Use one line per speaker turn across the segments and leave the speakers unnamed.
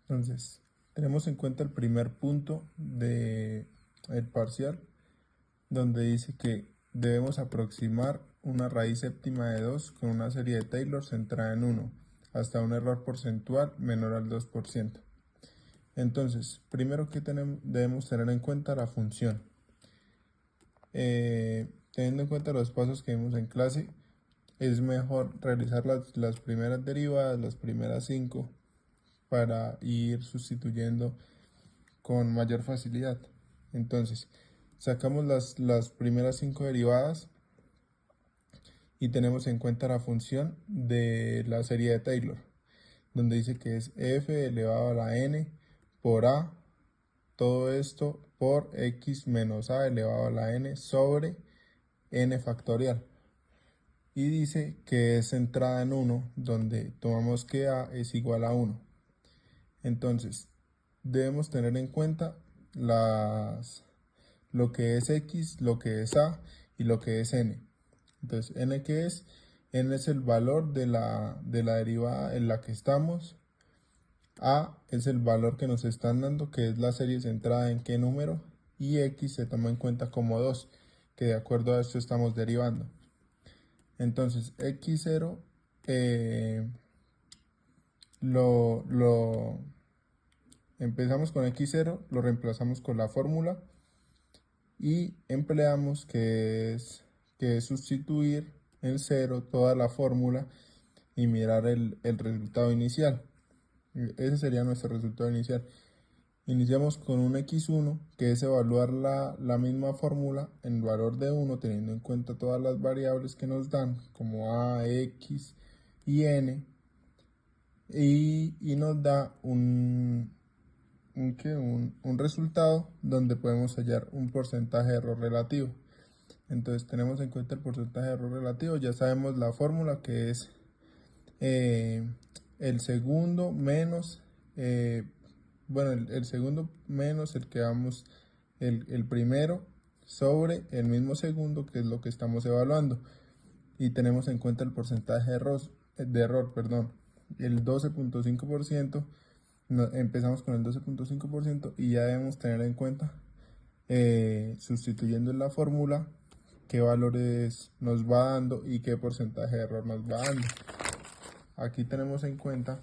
Entonces, tenemos en cuenta el primer punto del parcial, donde dice que debemos aproximar una raíz séptima de 2 con una serie de Taylor centrada en 1, hasta un error porcentual menor al 2%. Entonces, primero que debemos tener en cuenta la función. Teniendo en cuenta los pasos que vimos en clase, es mejor realizar las primeras derivadas, las primeras 5, para ir sustituyendo con mayor facilidad. Entonces, sacamos las primeras 5 derivadas y tenemos en cuenta la función de la serie de Taylor, donde dice que es f elevado a la n por a, todo esto por x menos a elevado a la n sobre n factorial. Y dice que es centrada en 1, donde tomamos que a es igual a 1. Entonces, debemos tener en cuenta lo que es x, lo que es a y lo que es n. Entonces, n que es, n es el valor de la derivada en la que estamos. A es el valor que nos están dando, que es la serie centrada en qué número. Y x se toma en cuenta como 2, que de acuerdo a esto estamos derivando. Entonces, x0 empezamos con x0, lo reemplazamos con la fórmula y empleamos que es sustituir en 0 toda la fórmula y mirar el resultado inicial. Ese sería nuestro resultado inicial. Iniciamos con un x1, que es evaluar la misma fórmula en valor de 1, teniendo en cuenta todas las variables que nos dan, como a, x y n, y nos da un resultado donde podemos hallar un porcentaje de error relativo. Entonces tenemos en cuenta el porcentaje de error relativo, ya sabemos la fórmula, que es el segundo menos, el segundo menos el que damos el primero sobre el mismo segundo, que es lo que estamos evaluando. Y tenemos en cuenta el porcentaje de error, el 12.5%. Empezamos con el 12.5% y ya debemos tener en cuenta, sustituyendo en la fórmula, qué valores nos va dando y qué porcentaje de error nos va dando. Aquí tenemos en cuenta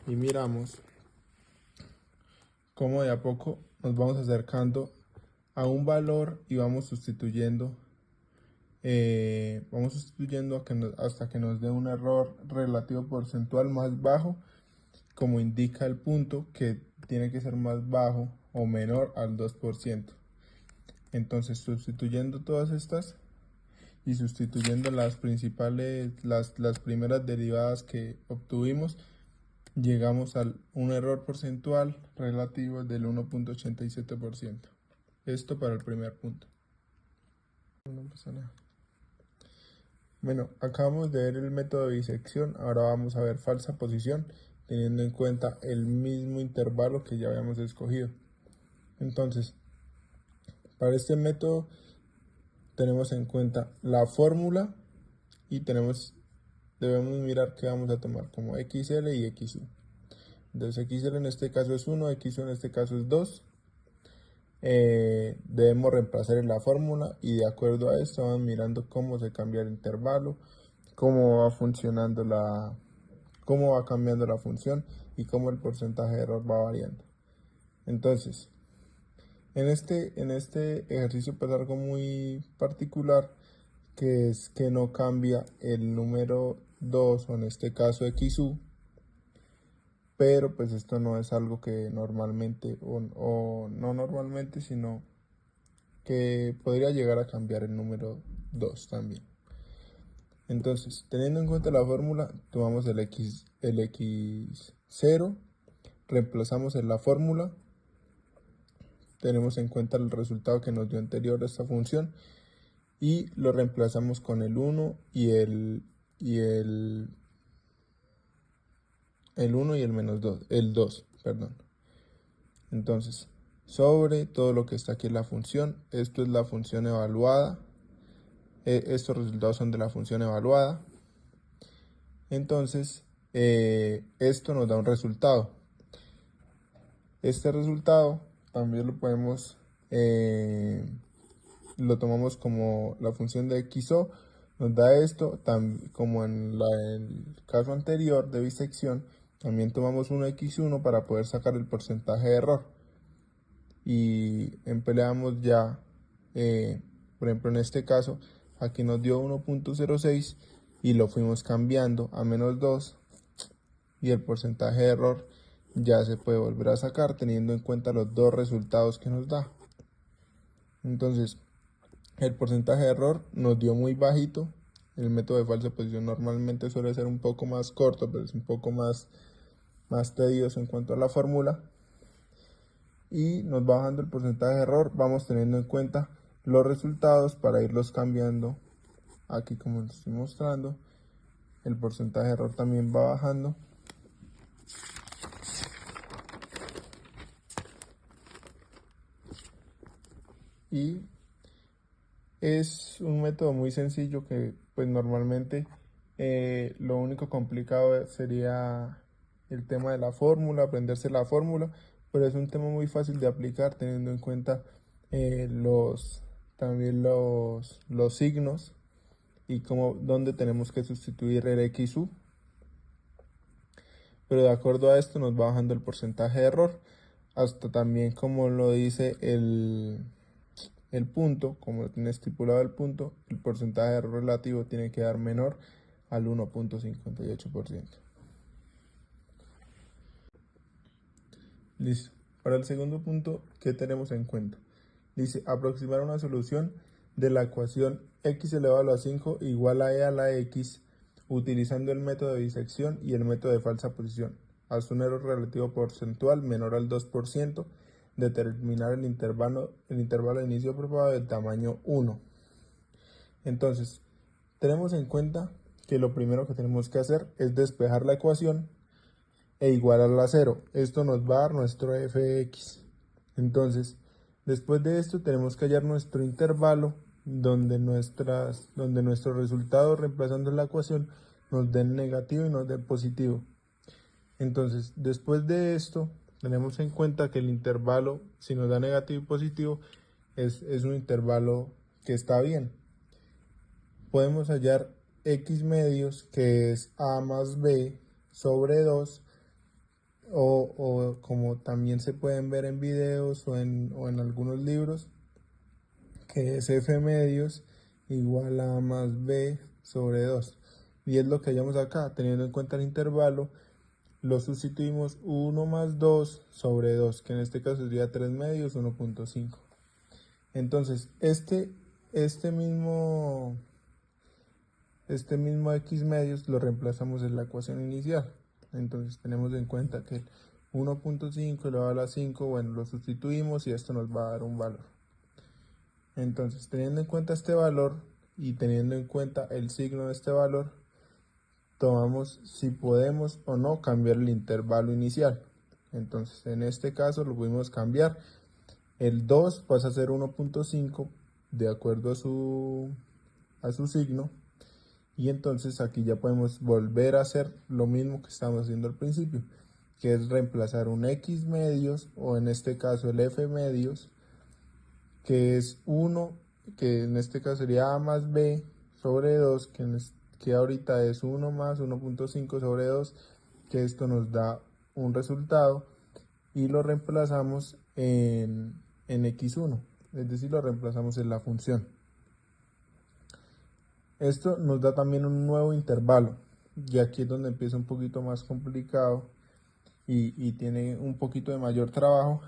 y miramos cómo de a poco nos vamos acercando a un valor y vamos sustituyendo hasta que nos dé un error relativo porcentual más bajo, como indica el punto, que tiene que ser más bajo o menor al 2%. Entonces, sustituyendo todas estas y sustituyendo las principales, las primeras derivadas que obtuvimos, llegamos a un error porcentual relativo del 1.87%. Esto para el primer punto. No pasa nada. Bueno, acabamos de ver el método de disección, ahora vamos a ver falsa posición, teniendo en cuenta el mismo intervalo que ya habíamos escogido. Entonces, para este método tenemos en cuenta la fórmula y debemos mirar que vamos a tomar como xl y xu. Entonces, xl en este caso es 1, xu en este caso es 2. Debemos reemplazar en la fórmula y de acuerdo a esto vamos mirando cómo se cambia el intervalo, cómo va cambiando la función y cómo el porcentaje de error va variando. Entonces, en este ejercicio pasa algo muy particular, que es que no cambia el número 2, o en este caso xu, pero pues esto no es algo que normalmente, o no normalmente, sino que podría llegar a cambiar el número 2 también. Entonces, teniendo en cuenta la fórmula, tomamos el x0, reemplazamos en la fórmula, tenemos en cuenta el resultado que nos dio anterior a esta función y lo reemplazamos con el 1 y el 1 y el menos 2, el 2, perdón. Entonces, sobre todo lo que está aquí en la función, esto es la función evaluada, estos resultados son de la función evaluada. Entonces, esto nos da un resultado. Este resultado también lo tomamos como la función de XO, nos da esto, como en el caso anterior de bisección, también tomamos un X1 para poder sacar el porcentaje de error. Y empleamos ya, por ejemplo en este caso, aquí nos dio 1.06 y lo fuimos cambiando a -2 y el porcentaje de error ya se puede volver a sacar teniendo en cuenta los dos resultados que nos da. Entonces, el porcentaje de error nos dio muy bajito. El método de falsa posición normalmente suele ser un poco más corto, pero es un poco más tedioso en cuanto a la fórmula. Y nos va bajando el porcentaje de error. Vamos teniendo en cuenta los resultados para irlos cambiando. Aquí, como les estoy mostrando, el porcentaje de error también va bajando. Y es un método muy sencillo que pues normalmente lo único complicado sería el tema de la fórmula, aprenderse la fórmula, pero es un tema muy fácil de aplicar teniendo en cuenta también los signos y dónde tenemos que sustituir el XU. Pero de acuerdo a esto nos va bajando el porcentaje de error, hasta también como lo dice el punto, como lo tiene estipulado el punto, el porcentaje de error relativo tiene que dar menor al 1.58%. Listo. Para el segundo punto, ¿qué tenemos en cuenta? Dice, aproximar una solución de la ecuación x elevado a la 5 igual a e a la x utilizando el método de disección y el método de falsa posición. Haz un error relativo porcentual menor al 2%, determinar el intervalo de inicio probado del tamaño 1. Entonces, tenemos en cuenta que lo primero que tenemos que hacer es despejar la ecuación e igualarla a 0. Esto nos va a dar nuestro fx. Entonces, después de esto tenemos que hallar nuestro intervalo donde nuestros resultados reemplazando la ecuación nos den negativo y nos den positivo. Entonces, después de esto, tenemos en cuenta que el intervalo, si nos da negativo y positivo, es un intervalo que está bien. Podemos hallar x medios, que es a más b sobre 2, o como también se pueden ver en videos o en algunos libros, que es f medios igual a más b sobre 2. Y es lo que hallamos acá, teniendo en cuenta el intervalo, lo sustituimos 1 más 2 sobre 2, que en este caso sería 3 medios, 1.5. Entonces, este mismo x medios lo reemplazamos en la ecuación inicial. Entonces tenemos en cuenta que el 1.5 elevado a la 5, bueno, lo sustituimos y esto nos va a dar un valor. Entonces, teniendo en cuenta este valor y teniendo en cuenta el signo de este valor, tomamos si podemos o no cambiar el intervalo inicial. Entonces, en este caso lo pudimos cambiar. El 2 pasa a ser 1.5 de acuerdo a su signo. Y entonces aquí ya podemos volver a hacer lo mismo que estábamos haciendo al principio, que es reemplazar un x medios, o en este caso el f medios, que es 1, que en este caso sería a más b sobre 2, que ahorita es 1 más 1.5 sobre 2, que esto nos da un resultado, y lo reemplazamos en x1, es decir, lo reemplazamos en la función. Esto nos da también un nuevo intervalo, y aquí es donde empieza un poquito más complicado y tiene un poquito de mayor trabajo,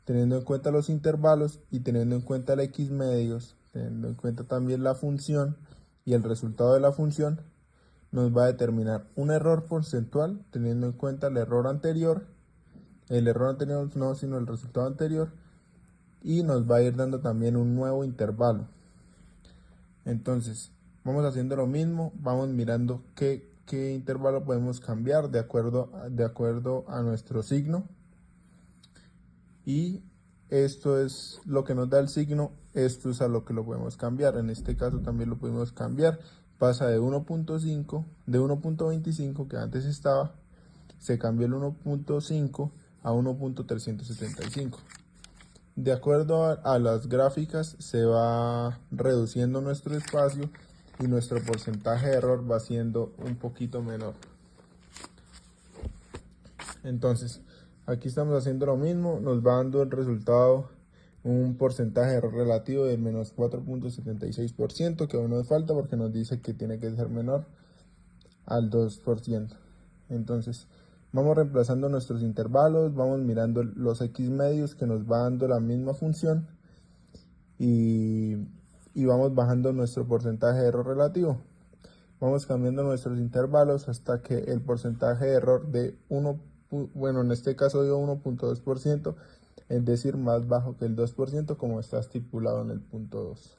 teniendo en cuenta los intervalos y teniendo en cuenta el x medios, teniendo en cuenta también la función y el resultado de la función, nos va a determinar un error porcentual, teniendo en cuenta el error anterior no, sino el resultado anterior, y nos va a ir dando también un nuevo intervalo. Entonces, vamos haciendo lo mismo, vamos mirando qué intervalo podemos cambiar de acuerdo a nuestro signo. Y esto es lo que nos da el signo, esto es a lo que lo podemos cambiar. En este caso también lo podemos cambiar. Pasa de 1.5, de 1.25 que antes estaba, se cambió el 1.5 a 1.375. De acuerdo a las gráficas se va reduciendo nuestro espacio y nuestro porcentaje de error va siendo un poquito menor. Entonces, aquí estamos haciendo lo mismo, nos va dando el resultado un porcentaje de error relativo del menos 4.76%, que aún nos falta porque nos dice que tiene que ser menor al 2%. Entonces, vamos reemplazando nuestros intervalos, vamos mirando los x medios que nos va dando la misma función y vamos bajando nuestro porcentaje de error relativo. Vamos cambiando nuestros intervalos hasta que el porcentaje de error de 1, bueno, en este caso dio 1.2%, es decir, más bajo que el 2%, como está estipulado en el punto 2.